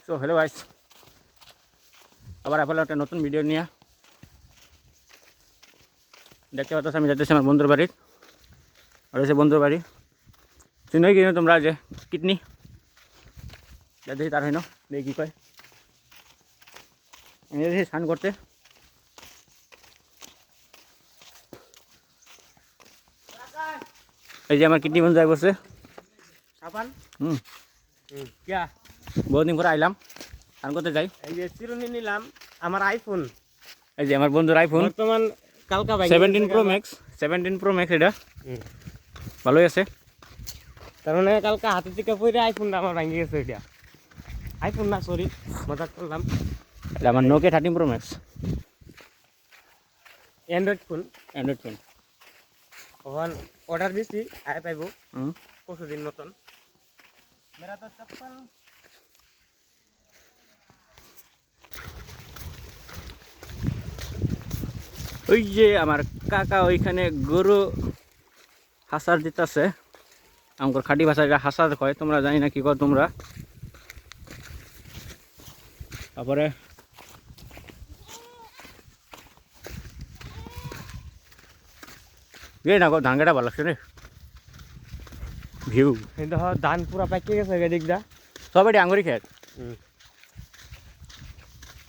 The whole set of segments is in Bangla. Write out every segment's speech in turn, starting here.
সো হ্যালো গাইস, আবার আপনার একটা নতুন ভিডিও নিয়ে দেখতে পাচ্ছ। আমি যাচ্ছি আমার বন্ধুর বাড়ির, আর হচ্ছে বন্ধুর বাড়ি চিনোই কিনো তোমরা, যে কিডনি দেখি তার হইন দেখি কী কয়। আমি যাচ্ছি স্নান করতে। এই যে আমার কিডনি বন্ধু এক বসে। क्या বহুদিন পরে আইলাম, স্নান করতে যাই। এই যে চিরুনি নিলাম আমার আইফোন, এই যে আমার বন্ধুর আইফোন বর্তমান কালকা ভাই 17 Pro Max, এটা ভালোই আছে। তার মানে কালকা হাতে থেকে পড়ে আইফোনটা আমার ভাঙে গেছে। এটা আইফোন না, সরি মজাক করলাম। এটা আমার Nokia 13 Pro Max, Android phone. ওখান অর্ডার দিছি, আয় পাইব পরশুদিন মতন। মেরা তো চপ্পল ওই যে আমার কাকা ওইখানে গরু হাসার দিতেছে। আমার খাঁটি ভাষা এটা হাসার কয়, তোমরা জানি না কি কর তোমরা। তারপরে না গো, ধান কাটা ভালো লাগছে রে, ভিউ কিন্তু ধান পুরা পাইকে গেছে এদিকটা। সব এটি আঙ্গুরি খেত,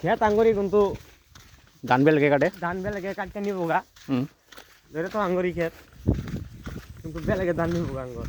খেত আঙ্গুরি, কিন্তু ধান বেলকে কাটে। ধান বেলেগে কাটতে নিব গা। ধরে তো আঙ্গুরি খেত, কিন্তু বেলেগে ধান নিব গা আঙ্গুর।